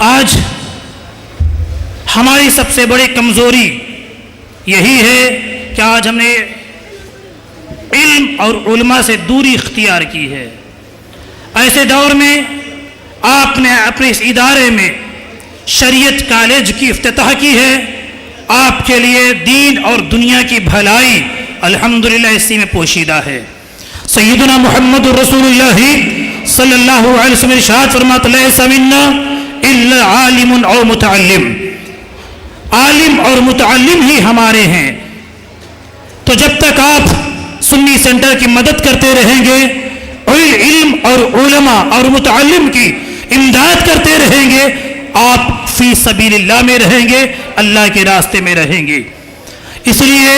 آج ہماری سب سے بڑی کمزوری یہی ہے کہ آج ہم نے علم اور علماء سے دوری اختیار کی ہے۔ ایسے دور میں آپ نے اپنے اس ادارے میں شریعت کالج کی افتتاح کی ہے۔ آپ کے لیے دین اور دنیا کی بھلائی الحمدللہ اسی میں پوشیدہ ہے۔ سیدنا محمد رسول اللہ صلی اللہ علیہ وسلم ارشاد فرماتے ہیں لیس منا الا عالم او متعلم، عالم اور متعلم ہی ہمارے ہیں۔ تو جب تک آپ سنی سینٹر کی مدد کرتے رہیں گے، علم اور علماء اور متعلم کی امداد کرتے رہیں گے، آپ فی سبیل اللہ میں رہیں گے، اللہ کے راستے میں رہیں گے۔ اس لیے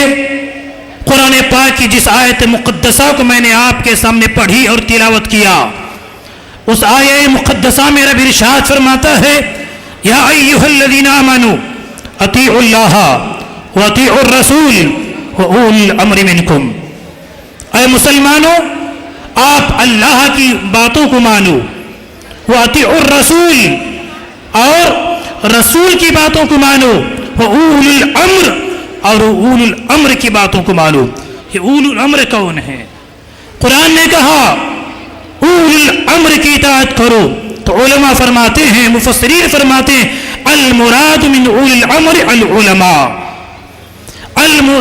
قرآن پاک کی جس آیت مقدسہ کو میں نے آپ کے سامنے پڑھی اور تلاوت کیا، اس آیت مقدسہ میں رب ارشاد فرماتا ہے یا ایھا الذین آمنوا اطیعوا اللہ واطیعوا الرسول واولی الامر منکم، اے مسلمانوں آپ اللہ کی باتوں کو مانو، واطیعوا الرسول اور رسول کی باتوں کو مانو، واولی الامر اور اول الامر کی باتوں کو مانو۔ یہ اول الامر کون ہے؟ قرآن نے کہا اول الامر کی اطاعت کرو، تو علماء فرماتے ہیں، مفسرین فرماتے ہیں المراد من اول الامر العلماء،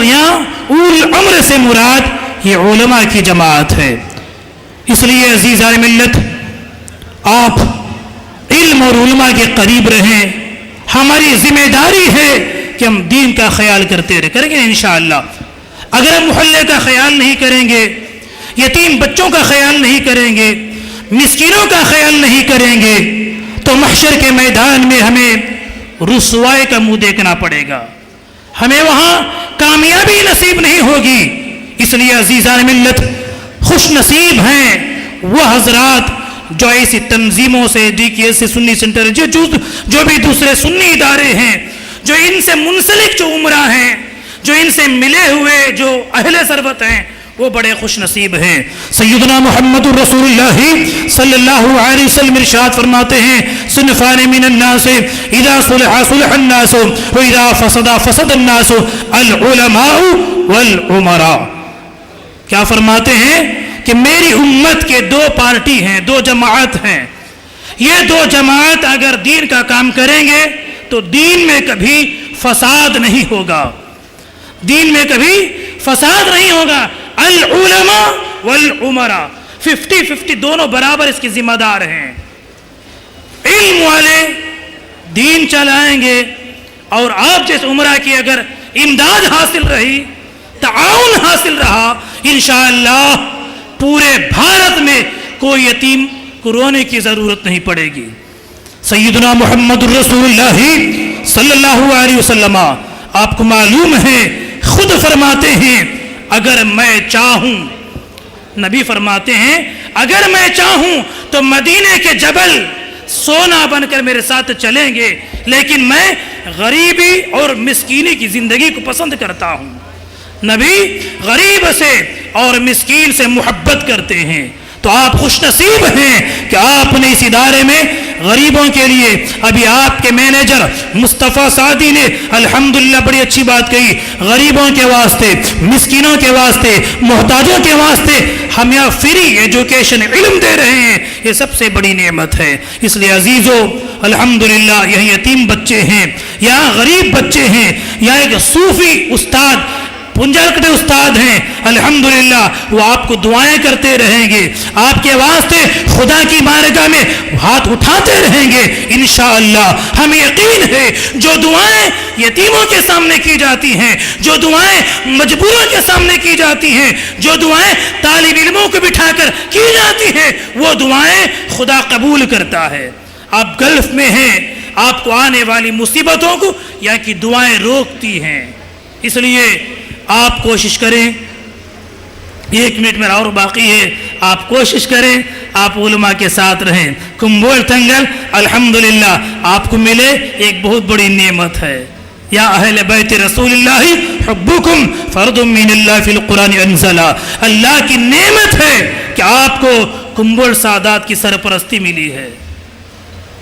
یا اول الامر سے مراد یہ علماء کی جماعت ہے۔ اس لیے عزیزان ملت آپ علم اور علماء کے قریب رہیں، ہماری ذمہ داری ہے کہ ہم دین کا خیال کرتے کریں گے انشاءاللہ۔ اگر ہم محلے کا خیال نہیں کریں گے، یتیم بچوں کا خیال نہیں کریں گے، مسکینوں کا خیال نہیں کریں گے، تو محشر کے میدان میں ہمیں رسوائی کا منہ دیکھنا پڑے گا، ہمیں وہاں کامیابی نصیب نہیں ہوگی۔ اس لیے عزیزان ملت خوش نصیب ہیں وہ حضرات جو ایسی تنظیموں سے DKS سے سنی سینٹر جو بھی دوسرے سنی ادارے ہیں، جو ان سے منسلک جو عمرہ ہیں، جو ان سے ملے ہوئے جو اہل ثروت ہیں، وہ بڑے خوش نصیب ہیں۔ سیدنا محمد رسول اللہ صلی اللہ علیہ وسلم ارشاد فرماتے ہیں صنفان من الناس اذا صلح صلح الناس واذا فسد فسد الناس العلماء والعمراء۔ کیا فرماتے ہیں کہ میری امت کے دو پارٹی ہیں، دو جماعت ہیں، یہ دو جماعت اگر دین کا کام کریں گے تو دین میں کبھی فساد نہیں ہوگا، دین میں کبھی فساد نہیں ہوگا۔ العلماء والعمراء 50-50 دونوں برابر اس کی ذمہ دار ہیں۔ علم والے دین چلائیں گے، اور آپ جیسے عمرہ کی اگر امداد حاصل رہی، تعاون حاصل رہا، انشاءاللہ پورے بھارت میں کوئی یتیم کو رونے کی ضرورت نہیں پڑے گی۔ سیدنا محمد رسول اللہ صلی اللہ علیہ وسلم آپ کو معلوم ہے خود فرماتے ہیں اگر میں چاہوں، نبی فرماتے ہیں اگر میں چاہوں تو مدینے کے جبل سونا بن کر میرے ساتھ چلیں گے، لیکن میں غریبی اور مسکینی کی زندگی کو پسند کرتا ہوں۔ نبی غریب سے اور مسکین سے محبت کرتے ہیں، تو آپ خوش نصیب ہیں کہ آپ نے اس ادارے میں غریبوں کے لیے، ابھی آپ کے مینیجر مصطفیٰ سعدی نے الحمدللہ بڑی اچھی بات کہی، غریبوں کے واسطے، مسکینوں کے واسطے، محتاجوں کے واسطے ہم یہاں فری ایجوکیشن علم دے رہے ہیں، یہ سب سے بڑی نعمت ہے۔ اس لیے عزیزو الحمدللہ یہاں یتیم بچے ہیں، یہاں غریب بچے ہیں، یہاں ایک صوفی استاد پنجرکڑے استاد ہیں، الحمدللہ وہ آپ کو دعائیں کرتے رہیں گے، آپ کے واسطے خدا کی بارگاہ میں ہاتھ اٹھاتے رہیں گے انشاءاللہ۔ ہمیں یقین ہے جو دعائیں یتیموں کے سامنے کی جاتی ہیں، جو دعائیں مجبوروں کے سامنے کی جاتی ہیں، جو دعائیں طالب علموں کو بٹھا کر کی جاتی ہیں، وہ دعائیں خدا قبول کرتا ہے۔ آپ گلف میں ہیں، آپ کو آنے والی مصیبتوں کو یہاں کی دعائیں روکتی ہیں۔ اس لیے آپ کوشش کریں، 1 منٹ میرا اور باقی ہے، آپ کوشش کریں آپ علماء کے ساتھ رہیں۔ کمبول تنگل الحمدللہ آپ کو ملے ایک بہت بڑی نعمت ہے۔ یا اہل بیت رسول اللہ حبکم فرض من اللہ فی القرآن انزلا، اللہ کی نعمت ہے کہ آپ کو کمبول سادات کی سرپرستی ملی ہے۔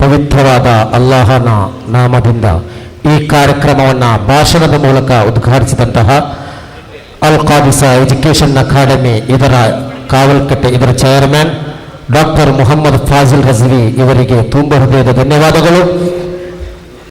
ಪವಿತ್ರವಾದ ಅಲ್ಲಾಹನ ನಾಮದಿಂದ ಈ ಕಾರ್ಯಕ್ರಮವನ್ನು ಭಾಷಣದ ಮೂಲಕ ಉದ್ಘಾಟಿಸಿದಂತಹ ಅಲ್ ಖಾದಿಸಾ ಎಜುಕೇಷನ್ ಅಕಾಡೆಮಿ ಇದರ ಕಾವಲ್ಕಟ್ಟೆ ಇದರ ಚೇರ್ಮನ್ ಡಾಕ್ಟರ್ ಮೊಹಮ್ಮದ್ ಫಾಜಿಲ್ ರಜ್ವಿ ಇವರಿಗೆ ತುಂಬ ಹೃದಯದ ಧನ್ಯವಾದಗಳು.